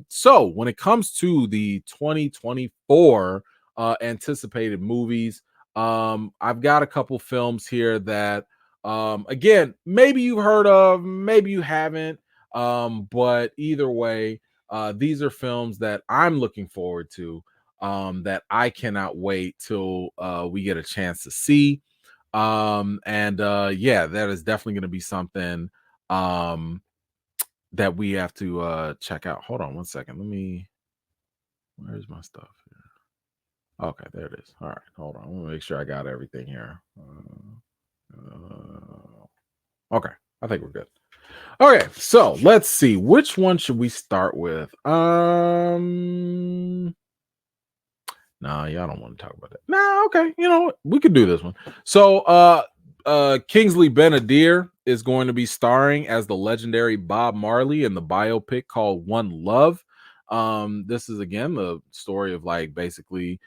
So when it comes to the 2024 anticipated movies, I've got a couple films here that, again, maybe you've heard of, maybe you haven't, but either way, these are films that I'm looking forward to, that I cannot wait till we get a chance to see. And Yeah, that is definitely going to be something. Um, that we have to check out. Hold on one second. Where's my stuff here? Okay, there it is. All right, hold on. I want to make sure I got everything here. Okay, I think we're good. Okay, so let's see. Which one should we start with? No, y'all don't want to talk about that. Nah, okay. You know what? We could do this one. So Kingsley Ben-Adir is going to be starring as the legendary Bob Marley in the biopic called One Love. This is again the story of like basically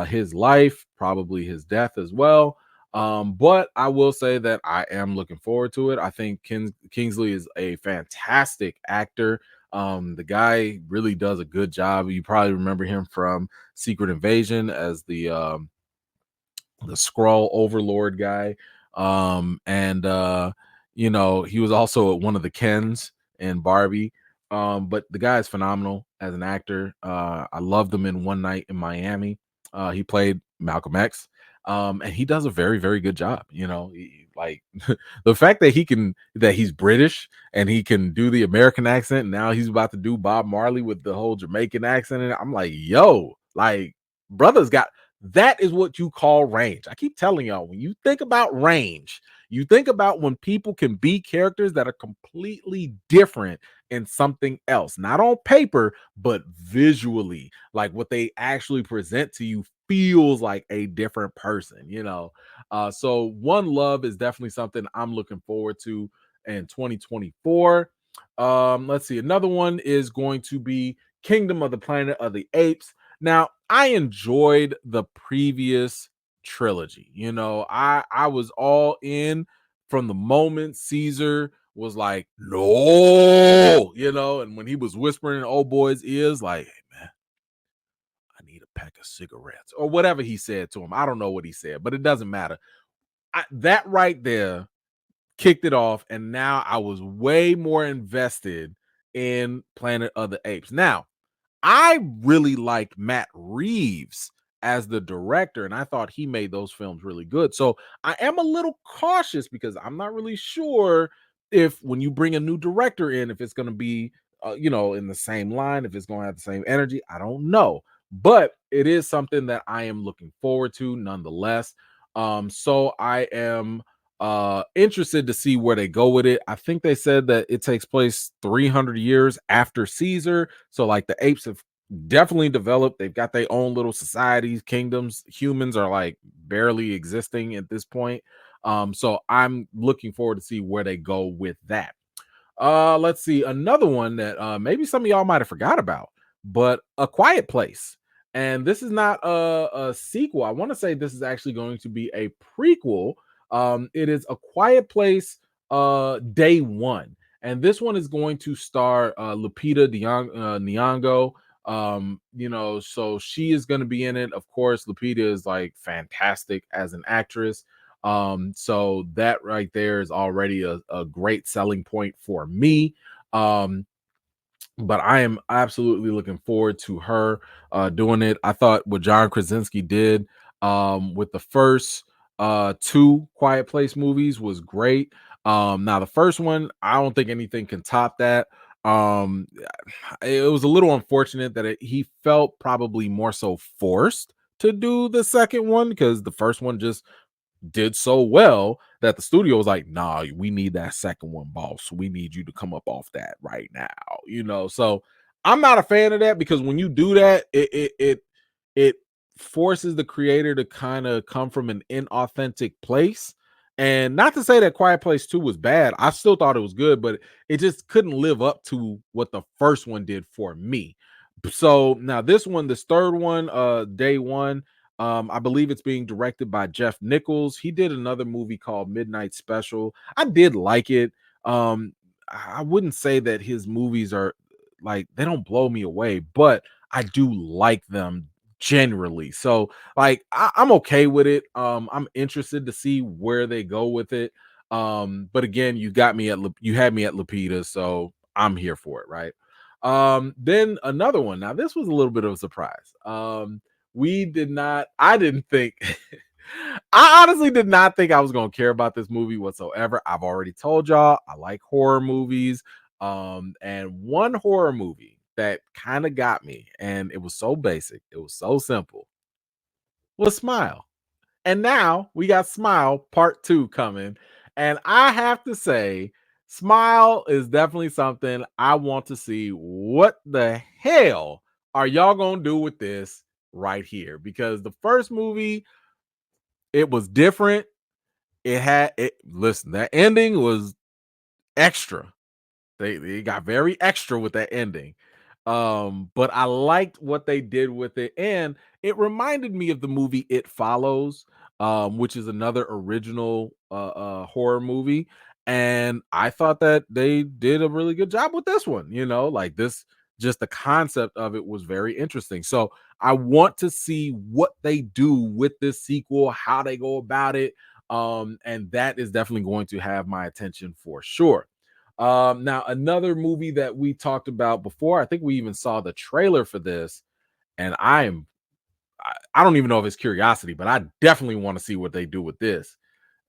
his life, probably his death as well. But I will say that I am looking forward to it. I think Kingsley is a fantastic actor. The guy really does a good job. You probably remember him from Secret Invasion as the Skrull Overlord guy. And You know, he was also one of the Kens in Barbie. But the guy is phenomenal as an actor. I loved him in One Night in Miami. He played Malcolm X. And he does a very, very good job. You know, like the fact that he's British and he can do the American accent. And now he's about to do Bob Marley with the whole Jamaican accent. And I'm like, yo, like, brother's got that is what you call range. I keep telling y'all, when you think about range, you think about when people can be characters that are completely different in something else, not on paper, but visually. Like what they actually present to you feels like a different person, you know. So One Love is definitely something I'm looking forward to in 2024. Let's see. Another one is going to be Kingdom of the Planet of the Apes. Now, I enjoyed the previous trilogy. You know, I was all in from the moment Caesar was like, no, you know, and when he was whispering in old boy's ears, like, hey man, I need a pack of cigarettes or whatever he said to him. I don't know what he said, but it doesn't matter. That right there kicked it off, and now I was way more invested in Planet of the Apes. Now, I really liked Matt Reeves as the director, and I thought he made those films really good. So I am a little cautious because I'm not really sure if when you bring a new director in, if it's going to be, you know, in the same line, if it's going to have the same energy. I don't know, but it is something that I am looking forward to nonetheless. So I am interested to see where they go with it. I think they said that it takes place 300 years after Caesar, so like the apes have definitely developed. They've got their own little societies, kingdoms. Humans are like barely existing at this point. So I'm looking forward to see where they go with that. Let's see another one that maybe some of y'all might have forgot about, but A Quiet Place. And this is not a sequel. I want to say this is actually going to be a prequel. It is A Quiet Place Day One. And this one is going to star Lupita Nyong'o. You know, so she is going to be in it. Of course, Lupita is like fantastic as an actress. So that right there is already a great selling point for me. Um, but I am absolutely looking forward to her doing it. I thought what John Krasinski did with the first two Quiet Place movies was great. Now the first one, I don't think anything can top that. Um, it was a little unfortunate that he felt probably more so forced to do the second one because the first one just did so well that the studio was like, nah, we need that second one, boss. We need you to come up off that right now, you know. So I'm not a fan of that because when you do that, it forces the creator to kind of come from an inauthentic place. And not to say that Quiet Place 2 was bad. I still thought it was good, but it just couldn't live up to what the first one did for me. So now this one, this third one, Day One, I believe it's being directed by Jeff Nichols. He did another movie called Midnight Special. I did like it. I wouldn't say that his movies are like they don't blow me away, but I do like them generally. So like I'm okay with it. I'm interested to see where they go with it. But again, you had me at Lupita, so I'm here for it, right? Then another one. Now this was a little bit of a surprise. We did not. I didn't think. I honestly did not think I was going to care about this movie whatsoever. I've already told y'all I like horror movies. And one horror movie that kind of got me, and it was so basic, it was so simple, was Smile. And now we got Smile Part 2 coming. And I have to say, Smile is definitely something I want to see. What the hell are y'all going to do with this right here? Because the first movie, it was different. Listen, that ending was extra. They got very extra with that ending. But I liked what they did with it, and it reminded me of the movie It Follows, which is another original horror movie. And I thought that they did a really good job with this one. Like this, just the concept of it was very interesting. So I want to see what they do with this sequel, how they go about it. And that is definitely going to have my attention for sure. Now another movie that we talked about before, I think we even saw the trailer for this, and I don't even know if it's curiosity, but I definitely want to see what they do with this,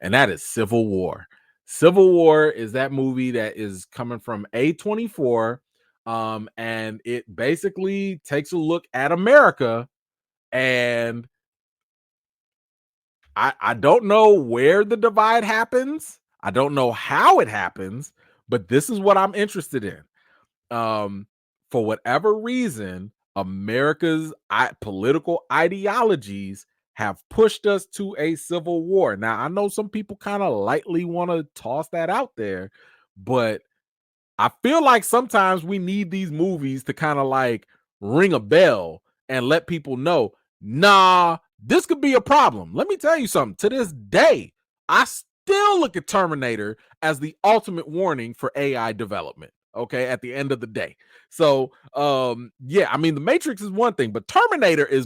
and that is Civil War. Civil War is that movie that is coming from A24, and it basically takes a look at America, and I don't know where the divide happens. I don't know how it happens, but this is what I'm interested in. For whatever reason, America's political ideologies have pushed us to a civil war. Now, I know some people kind of lightly want to toss that out there, but I feel like sometimes we need these movies to kind of like ring a bell and let people know, nah, this could be a problem. Let me tell you something. To this day, I still look at Terminator as the ultimate warning for AI development. Okay, at the end of the day. So, yeah, I mean, the Matrix is one thing, but Terminator is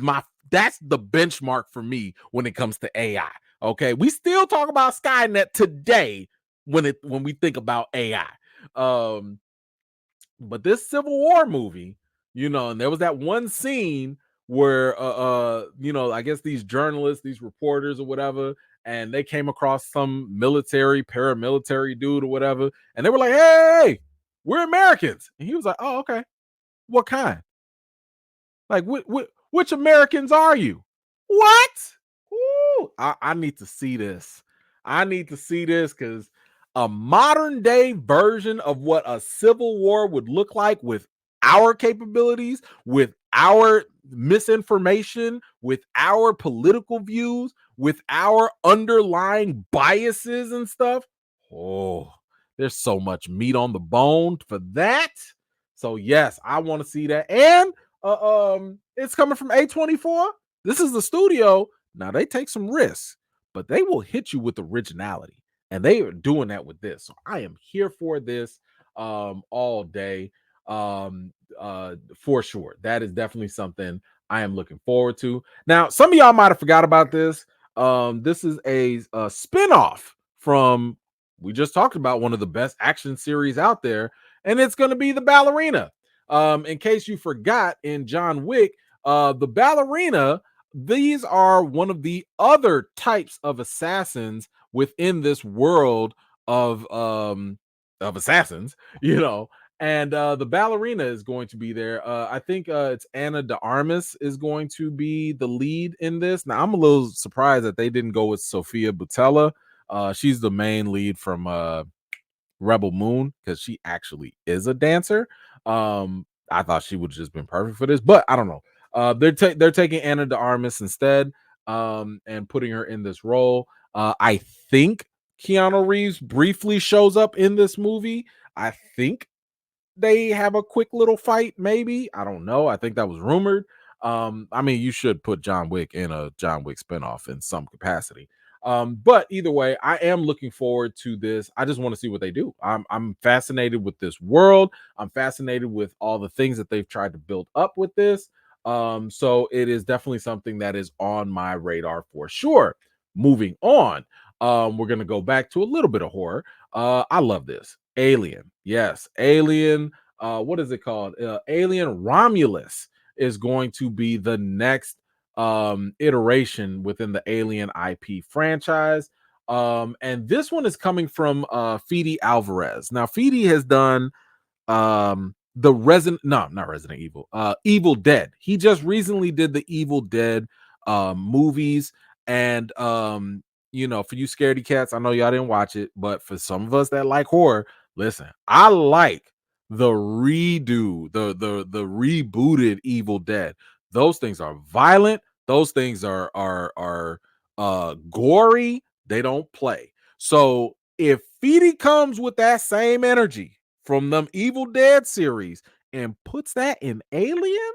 that's the benchmark for me when it comes to AI. Okay, we still talk about Skynet today when we think about AI. Um, but this Civil War movie, and there was that one scene where I guess these journalists, these reporters or whatever, and they came across some paramilitary dude or whatever, and they were like, "Hey, we're Americans." And he was like, "Oh, okay. What kind? Like, which Americans are you? What? Ooh, I need to see this. I need to see this because a modern day version of what a civil war would look like with our capabilities, with our misinformation, with our political views, with our underlying biases and stuff. Oh, there's so much meat on the bone for that. So yes, I want to see that. And it's coming from A24. This is the studio. Now they take some risks, but they will hit you with originality, and they are doing that with this. So I am here for this all day, for sure. That is definitely something I am looking forward to. Now, some of y'all might have forgot about this. This is a spin-off from, we just talked about one of the best action series out there, and it's going to be the Ballerina. In case you forgot, in John Wick, the Ballerina, these are one of the other types of assassins within this world of assassins, and the Ballerina is going to be there. I think it's Anna de Armas is going to be the lead in this. Now I'm a little surprised that they didn't go with Sophia Boutella. She's the main lead from Rebel Moon, because she actually is a dancer. I thought she would have just been perfect for this, but I don't know. They're taking Anna de Armas instead, and putting her in this role. I think Keanu Reeves briefly shows up in this movie. I think they have a quick little fight, maybe. I don't know. I think that was rumored. I mean, you should put John Wick in a John Wick spinoff in some capacity. But either way, I am looking forward to this. I just want to see what they do. I'm fascinated with this world. I'm fascinated with all the things that they've tried to build up with this. So it is definitely something that is on my radar for sure. Moving on, we're gonna go back to a little bit of horror. I love this. Alien, yes, Alien. What is it called? Alien Romulus is going to be the next iteration within the Alien IP franchise. And this one is coming from Fede Alvarez. Now, Fede has done the Resident no, not Resident Evil, Evil Dead. He just recently did the Evil Dead movies. And for you scaredy cats, I know y'all didn't watch it, but for some of us that like horror, listen, I like the redo, the rebooted Evil Dead. Those things are violent, those things are gory, they don't play. So if Fede comes with that same energy from them Evil Dead series and puts that in Alien.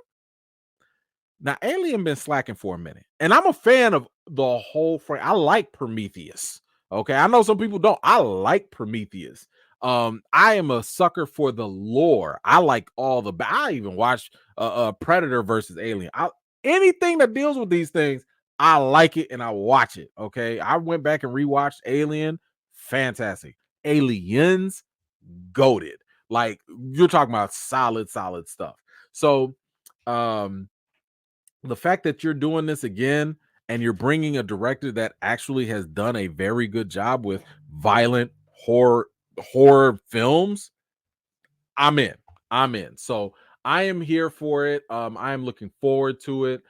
Now, Alien been slacking for a minute, and I'm a fan of the whole frame. I like Prometheus. Okay, I know some people don't. I like Prometheus. I am a sucker for the lore. I like all the. I even watched Predator versus Alien. Anything that deals with these things, I like it and I watch it. Okay, I went back and rewatched Alien. Fantastic. Aliens, goated. Like you're talking about solid stuff. So, um, the fact that you're doing this again and you're bringing a director that actually has done a very good job with violent horror films, I'm in. I'm in. So I am here for it. I am looking forward to it.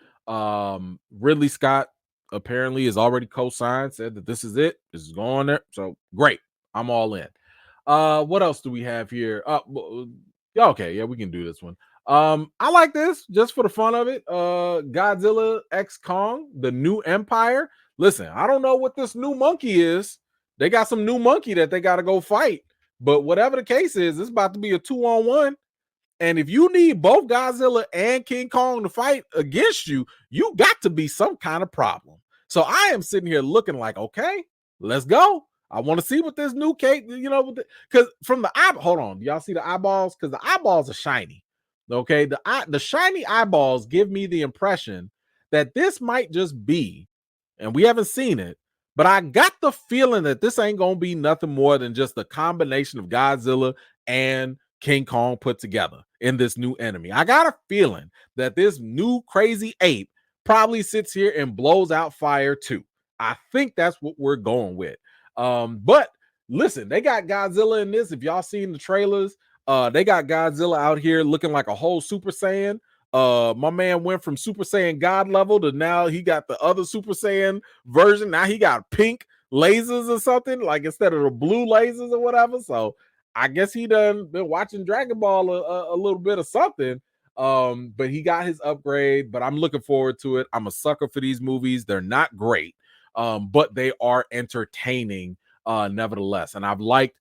Ridley Scott apparently is already co-signed, said that this is it. This is going there. So great. I'm all in. What else do we have here? Okay, yeah, we can do this one. I like this just for the fun of it. Godzilla X Kong, the new empire. Listen, I don't know what this new monkey is. They got some new monkey that they got to go fight. But whatever the case is, it's about to be a 2-on-1. And if you need both Godzilla and King Kong to fight against you, you got to be some kind of problem. So I am sitting here looking like, okay, let's go. I want to see what this new cake, because from the eye, hold on, y'all see the eyeballs? Because the eyeballs are shiny. Okay, the shiny eyeballs give me the impression that this might just be, and we haven't seen it, but I got the feeling that this ain't gonna be nothing more than just a combination of Godzilla and King Kong put together in this new enemy. I got a feeling that this new crazy ape probably sits here and blows out fire too. I think that's what we're going with. But listen, they got Godzilla in this. If y'all seen the trailers, they got Godzilla out here looking like a whole Super Saiyan. My man went from Super Saiyan God level to now he got the other Super Saiyan version. Now he got pink lasers or something, like instead of the blue lasers or whatever. So I guess he done been watching Dragon Ball a little bit of something. But he got his upgrade. But I'm looking forward to it. I'm a sucker for these movies. They're not great, but they are entertaining, nevertheless. And I've liked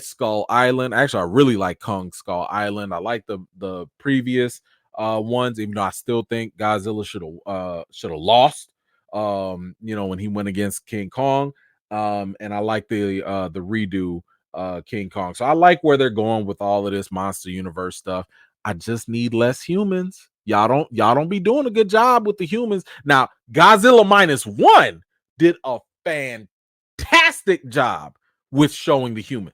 Skull Island. Actually, I really like Kong Skull Island. I like the previous ones, even though I still think Godzilla should have lost. When he went against King Kong. And I like the redo King Kong. So I like where they're going with all of this monster universe stuff. I just need less humans. Y'all don't be doing a good job with the humans. Now, Godzilla -1 did a fantastic job with showing the human.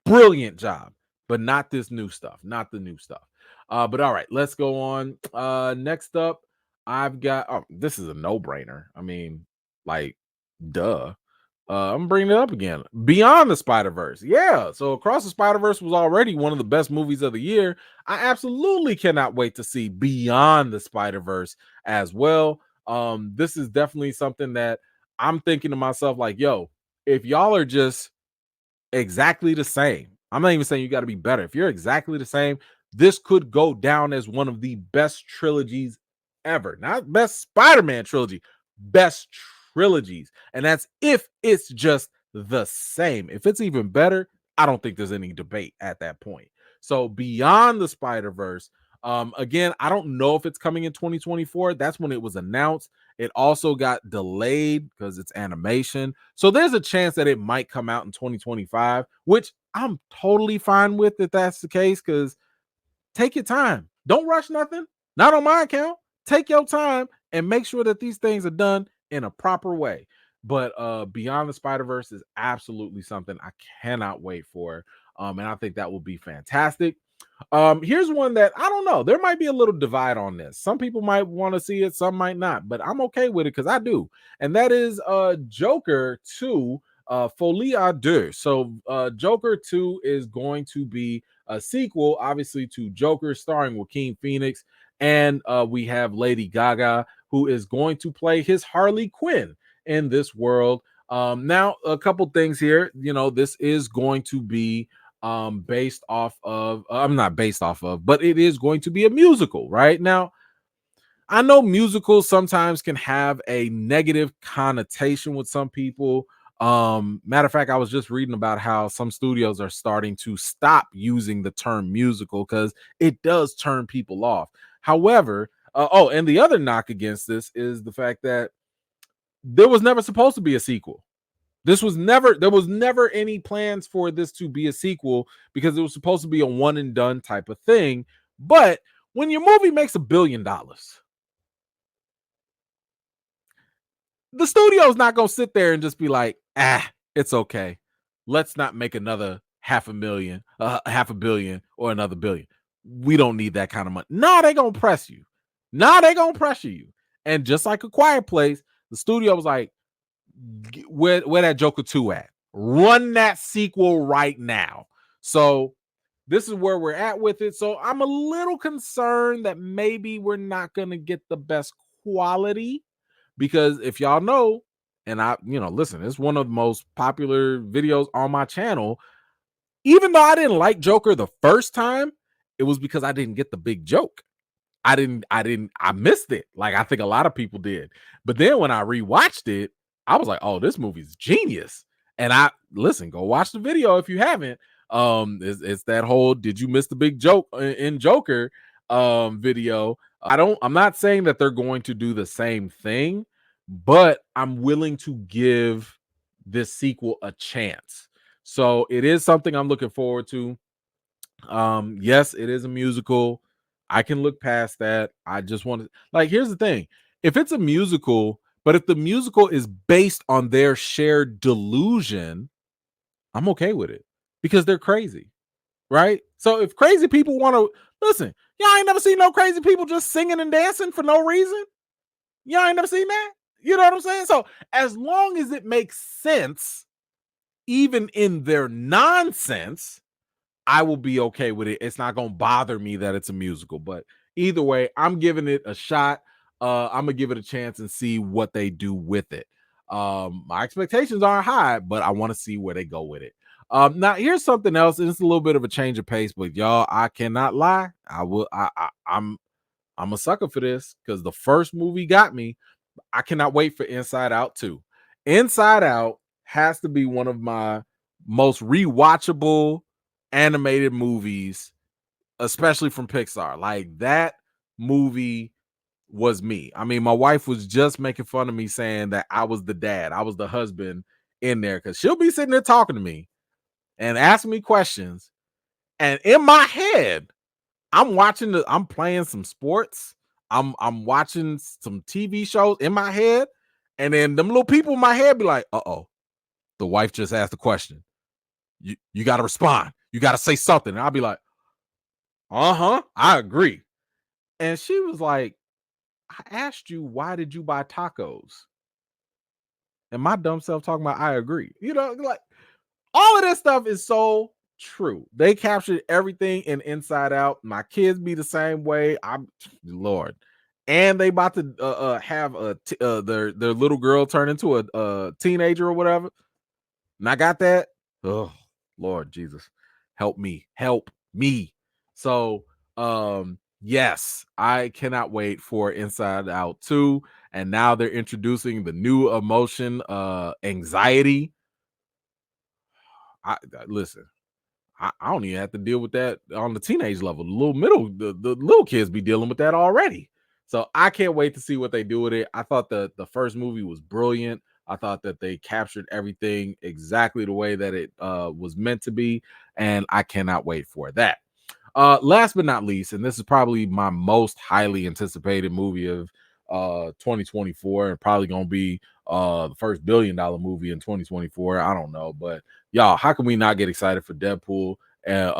Brilliant job, but not this new stuff. Not the new stuff. But all right, let's go on. Next up, I've got this is a no-brainer. I mean, like, duh. I'm bringing it up again. Beyond the Spider-Verse. Yeah. So Across the Spider-Verse was already one of the best movies of the year. I absolutely cannot wait to see Beyond the Spider-Verse as well. This is definitely something that I'm thinking to myself, like, yo, if y'all are just exactly the same, I'm not even saying you got to be better. If you're exactly the same, this could go down as one of the best trilogies ever. Not best Spider-Man trilogy, best trilogies. And that's if it's just the same. If it's even better, I don't think there's any debate at that point. So Beyond the Spider-Verse, Again, I don't know if it's coming in 2024. That's when it was announced. It also got delayed because it's animation. So there's a chance that it might come out in 2025, which I'm totally fine with if that's the case, because take your time. Don't rush nothing. Not on my account. Take your time and make sure that these things are done in a proper way. But Beyond the Spider-Verse is absolutely something I cannot wait for. And I think that will be fantastic. Here's one that I don't know. There might be a little divide on this. Some people might want to see it, some might not, but I'm okay with it because I do. And that is Joker 2, Folie à Deux. So Joker 2 is going to be a sequel, obviously, to Joker, starring Joaquin Phoenix. And we have Lady Gaga, who is going to play his Harley Quinn in this world. Now, a couple things here. You know, this is going to be based off of I'm not based off of, but it is going to be a musical. Right now, I know musicals sometimes can have a negative connotation with some people. Matter of fact, I was just reading about how some studios are starting to stop using the term musical because it does turn people off. However, and the other knock against this is the fact that there was never supposed to be a sequel. There was never any plans for this to be a sequel because it was supposed to be a one and done type of thing. But when your movie makes $1 billion, the studio's not gonna sit there and just be like, it's okay. Let's not make another half a billion, or another billion. We don't need that kind of money. No, they gonna press you. No, they gonna pressure you. And just like A Quiet Place, the studio was like, where that Joker 2 at? Run that sequel right now. So this is where we're at with it. So I'm a little concerned that maybe we're not gonna get the best quality, because if y'all know, and listen, it's one of the most popular videos on my channel. Even though I didn't like Joker the first time, it was because I didn't get the big joke. I missed it. Like I think a lot of people did. But then when I rewatched it, I was like, oh, this movie's genius. And go watch the video if you haven't. It's that whole did you miss the big joke in Joker video. I'm not saying that they're going to do the same thing, but I'm willing to give this sequel a chance. So it is something I'm looking forward to. Yes, it is a musical. I can look past that. I just want to, like, here's the thing. If it's a musical, but if the musical is based on their shared delusion, I'm okay with it because they're crazy, right? So if crazy people want to listen, y'all ain't never seen no crazy people just singing and dancing for no reason. Y'all ain't never seen that. You know what I'm saying? So as long as it makes sense, even in their nonsense, I will be okay with it. It's not going to bother me that it's a musical, but either way, I'm giving it a shot. I'm gonna give it a chance and see what they do with it. My expectations aren't high, but I want to see where they go with it. Now here's something else, and it's a little bit of a change of pace, but y'all, I cannot lie. I'm a sucker for this because the first movie got me. I cannot wait for Inside Out 2. Inside Out has to be one of my most rewatchable animated movies, especially from Pixar. Like that movie was me. I mean, my wife was just making fun of me saying that I was the dad, I was the husband in there, because she'll be sitting there talking to me and asking me questions. And in my head, I'm playing some sports. I'm watching some TV shows in my head. And then them little people in my head be like, uh-oh, the wife just asked a question. You got to respond. You got to say something. And I'll be like, I agree. And she was like, I asked you, why did you buy tacos? And my dumb self talking about, I agree. You know, like all of this stuff is so true. They captured everything in Inside Out. My kids be the same way. I'm Lord. And they about to have their little girl turn into a teenager or whatever. And I got that. Oh, Lord Jesus. Help me. Help me. So yes, I cannot wait for Inside Out 2. And now they're introducing the new emotion, anxiety. Listen, I don't even have to deal with that on the teenage level. The little kids be dealing with that already. So I can't wait to see what they do with it. I thought the first movie was brilliant. I thought that they captured everything exactly the way that it was meant to be, and I cannot wait for that. Last but not least, and this is probably my most highly anticipated movie of 2024, and probably gonna be the first $1 billion movie in 2024. I don't know, but y'all, how can we not get excited for Deadpool and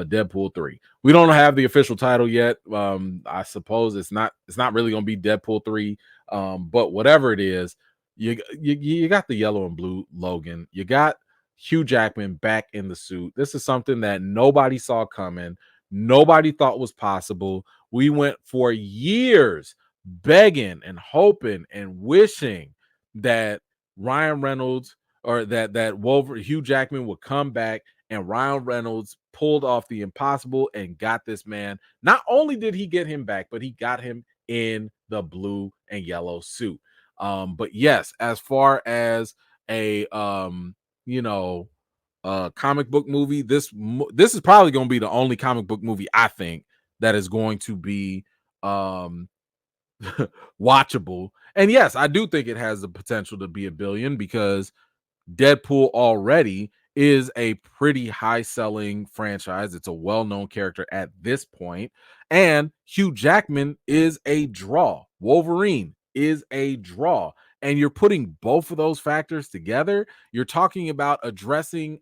Deadpool 3? We don't have the official title yet. I suppose it's not really gonna be Deadpool 3. But whatever it is, you got the yellow and blue Logan, you got Hugh Jackman back in the suit. This is something that nobody saw coming. Nobody thought was possible. We went for years begging and hoping and wishing that Ryan Reynolds or that Hugh Jackman would come back, and Ryan Reynolds pulled off the impossible and got this man. Not only did he get him back, but he got him in the blue and yellow suit. But yes, as far as a you know comic book movie, this is probably going to be the only comic book movie I think that is going to be watchable. And yes, I do think it has the potential to be a billion, because Deadpool already is a pretty high selling franchise. It's a well known character at this point. And Hugh Jackman is a draw. Wolverine is a draw. And you're putting both of those factors together. You're talking about addressing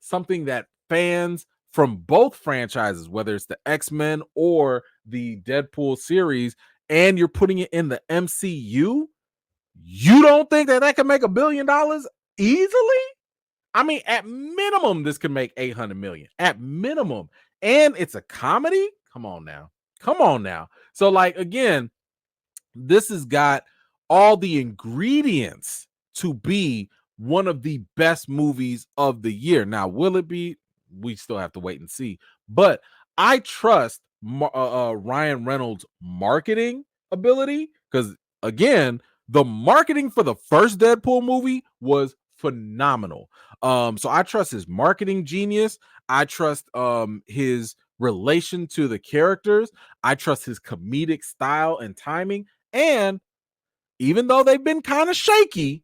something that fans from both franchises, whether it's the X-Men or the Deadpool series, and you're putting it in the MCU. You don't think that can make $1 billion easily? I mean, at minimum, this could make 800 million at minimum. And it's a comedy. Come on now. Come on now. So, like, again, this has got all the ingredients to be one of the best movies of the year. Now, will it be? We still have to wait and see. But I trust Ryan Reynolds' marketing ability, because, again, the marketing for the first Deadpool movie was phenomenal. So I trust his marketing genius. I trust his relation to the characters. I trust his comedic style and timing. And even though they've been kind of shaky,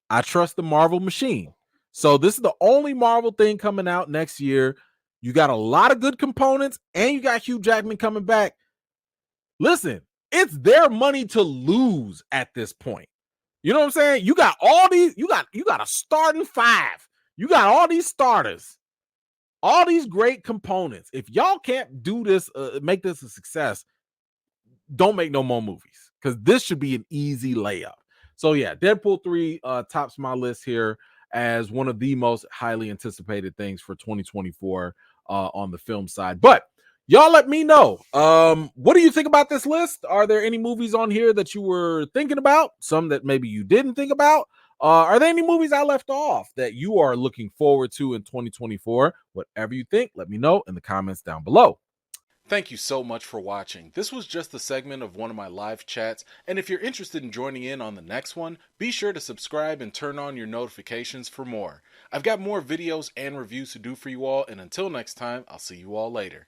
I trust the Marvel machine. So this is the only Marvel thing coming out next year. You got a lot of good components, and you got Hugh Jackman coming back. Listen, it's their money to lose at this point. You know what I'm saying? You got all these, you got a starting five. You got all these starters, all these great components. If y'all can't do this, make this a success, don't make no more movies, because this should be an easy layup. So yeah, Deadpool 3 tops my list here as one of the most highly anticipated things for 2024 on the film side. But y'all let me know, what do you think about this list? Are there any movies on here that you were thinking about, some that maybe you didn't think about? Are there any movies I left off that you are looking forward to in 2024? Whatever you think, let me know in the comments down below. Thank you so much for watching. This was just a segment of one of my live chats, and if you're interested in joining in on the next one, be sure to subscribe and turn on your notifications for more. I've got more videos and reviews to do for you all, and until next time, I'll see you all later.